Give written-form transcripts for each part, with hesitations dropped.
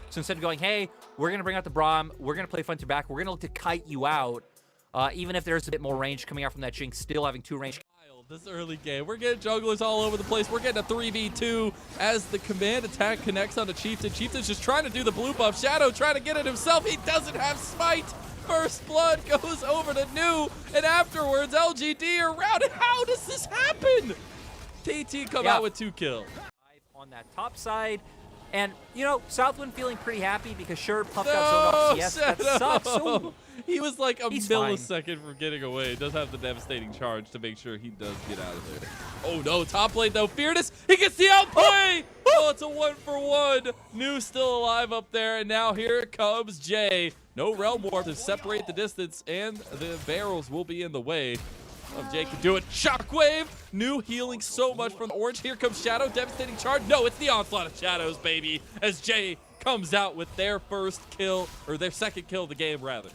So instead of going, hey, we're going to bring out the Braum, we're going to play front to back, we're going to look to kite you out, even if there's a bit more range coming out from that Jinx, still having 2 range. This early game, we're getting jugglers all over the place. We're getting a 3v2 as the command attack connects on the Chieftain. Chieftain's just trying to do the blue buff. Shadow trying to get it himself. He doesn't have smite. First blood goes over to New, and afterwards LGD are routed. How does this happen? TT come out with 2 kills. On that top side. And, you know, Southwind feeling pretty happy because sure, Puff got zoned off CS. That sucks. Ooh. He was like a He's millisecond from getting away. Does have the devastating charge to make sure he does get out of there. Oh no, top lane though. Fearless, he gets the outplay. Oh, it's a 1-for-1. New still alive up there, and now here comes Jay. No Realm Warp to separate the distance, and the barrels will be in the way. If Jay can do it. Shockwave. New healing so much from the orange. Here comes Shadow. Devastating charge. No, it's the onslaught of Shadows, baby. As Jay comes out with their first kill, or their second kill of the game, rather.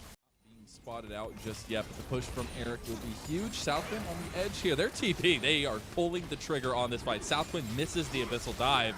Being spotted out just yet, but the push from Eric will be huge. Southwind on the edge here. They're TP. They are pulling the trigger on this fight. Southwind misses the Abyssal Dive.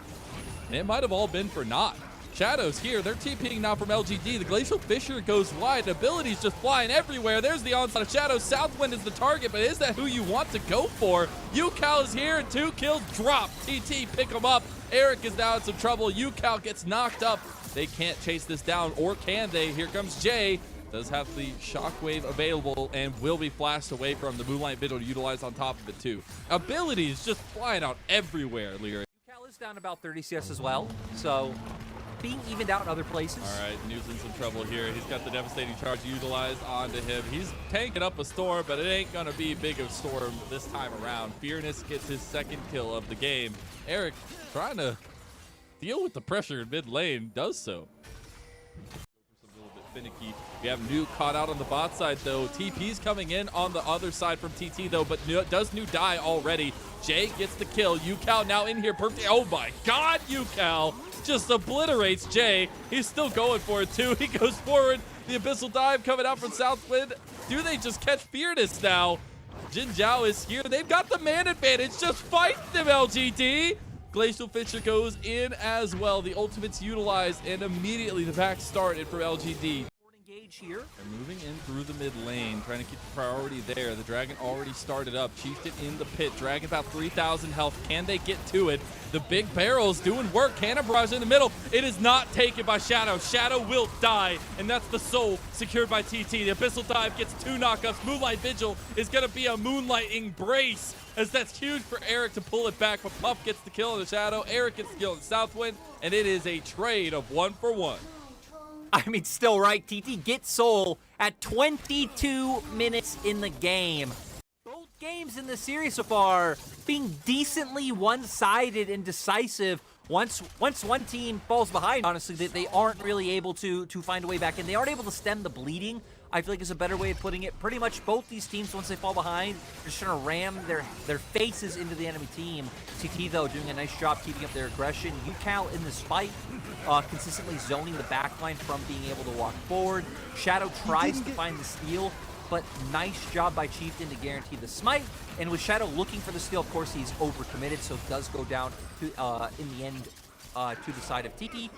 And it might have all been for naught. Shadows here, they're TPing now from LGD. The Glacial Fissure goes wide. Abilities just flying everywhere. There's the onslaught of Shadows. Southwind is the target, but is that who you want to go for? UCal is here, 2 kills drop. TT pick him up. Eric is now in some trouble. UCal gets knocked up. They can't chase this down, or can they? Here comes Jay. Does have the Shockwave available and will be flashed away from the Moonlight Vigil to utilize on top of it too. Abilities just flying out everywhere, Lyric. UCal is down about 30 CS as well, so being evened out in other places. All right, New's in some trouble here. He's got the devastating charge utilized onto him. He's tanking up a storm, but it ain't gonna be big of a storm this time around. Fearness gets his 2nd kill of the game. Eric trying to deal with the pressure in mid lane, does so. A little bit finicky. We have New caught out on the bot side though. TP's coming in on the other side from TT though, but does New die already? Jay gets the kill. UCal now in here. Perfect. Oh my God, UCal just obliterates Jay. He's still going for it too. He goes forward. The Abyssal Dive coming out from Southwind. Do they just catch Fearless now? Jin Zhao is here. They've got the man advantage. Just fight them, LGD. Glacial Fissure goes in as well. The ultimate's utilized, and immediately the back started for LGD. Engage here. They're moving in through the mid lane, trying to keep the priority there. The Dragon already started up. Chieftain in the pit. Dragon about 3,000 health. Can they get to it? The big barrel's doing work. Cannon Barrage in the middle. It is not taken by Shadow. Shadow will die, and that's the soul secured by TT. The Abyssal Dive gets 2 knockups. Moonlight Vigil is going to be a Moonlight Embrace, as that's huge for Eric to pull it back, but Puff gets the kill in the Shadow. Eric gets the kill in Southwind, and it is a trade of 1-for-1. I mean, still right. TT gets Soul at 22 minutes in the game. Both games in the series so far being decently one-sided and decisive. Once one team falls behind, honestly, they aren't really able to find a way back in. They aren't able to stem the bleeding, I feel like is a better way of putting it. Pretty much both these teams, once they fall behind, are just trying to ram their faces into the enemy team. TT, though, doing a nice job keeping up their aggression. UCal in this fight, consistently zoning the backline from being able to walk forward. Shadow tries to find the steal, but nice job by Chieftain to guarantee the smite. And with Shadow looking for the steal, of course, he's overcommitted, so it does go down to, in the end to the side of TT.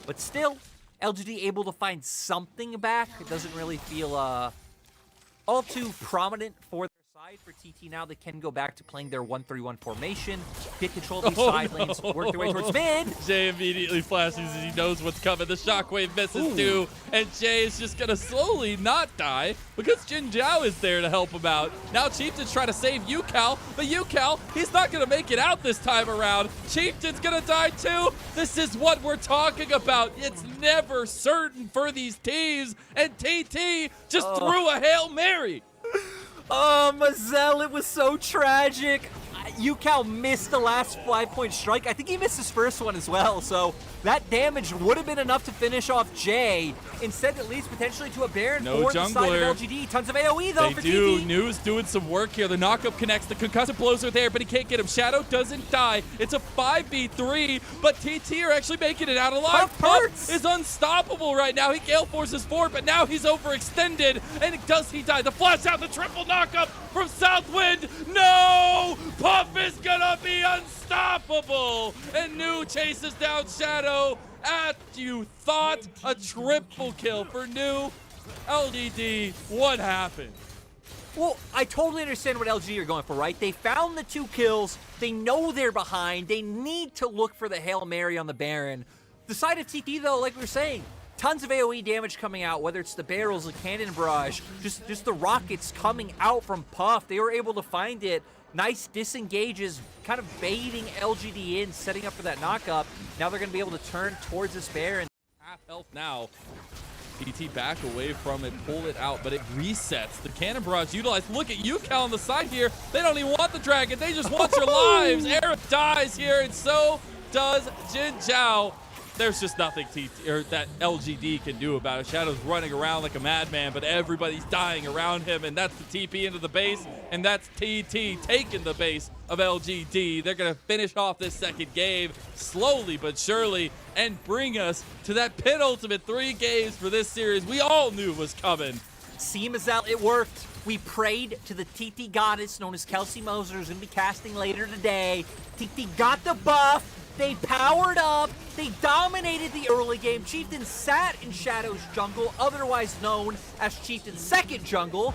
But still, LGD able to find something back. It doesn't really feel all too prominent for their side. For TT now, they can go back to playing their 1-3-1 formation, get control of these side lanes, work their way towards mid. Jay immediately flashes as he knows what's coming. The Shockwave misses too, and Jay is just gonna slowly not die because Jin Zhao is there to help him out. Now Chieftain's trying to save UCal, but UCal, he's not gonna make it out this time around. Chieftain's gonna die too. This is what we're talking about. It's never certain for these teams, and TT just threw a Hail Mary. Oh, Mazel, it was so tragic. UCal missed the last 5-point strike. I think he missed his first one as well, so that damage would have been enough to finish off Jay. Instead, it leads potentially to a Baron No for the side of LGD. Tons of AoE, though, for TT. New's doing some work here. The knockup connects. The concussive blows are there, but he can't get him. Shadow doesn't die. It's a 5v3, but TT are actually making it out alive. Puff is unstoppable right now. He Gale Forces forward, but now he's overextended. And does he die? The flash out, the triple knockup from Southwind. No! Puff is gonna be unstoppable. And New chases down Shadow As you thought, a triple kill for new LGD. What happened? Well, I totally understand what LG are going for, right? They found the 2 kills. They know they're behind. They need to look for the Hail Mary on the Baron. The side of TT, though, like we were saying, tons of AoE damage coming out, whether it's the barrels, the cannon barrage, just the rockets coming out from Puff. They were able to find it. Nice disengages, kind of baiting LGD in, setting up for that knockup. Now they're going to be able to turn towards this Baron. Half health now. PT back away from it, pull it out, but it resets. The cannon barrage utilized. Look at UCal on the side here. They don't even want the dragon. They just want your lives. Eric dies here, and so does Jin Zhao. There's just nothing that LGD can do about it. Shadow's running around like a madman, but everybody's dying around him, and that's the TP into the base, and that's TT taking the base of LGD. They're going to finish off this second game slowly but surely and bring us to that penultimate 3 games for this series we all knew was coming. Seemazel, it worked. We prayed to the TT goddess known as Kelsey Moser, who's going to be casting later today. TT got the buff. They powered up. They dominated the early game. Chieftain sat in Shadow's jungle, otherwise known as Chieftain's second jungle.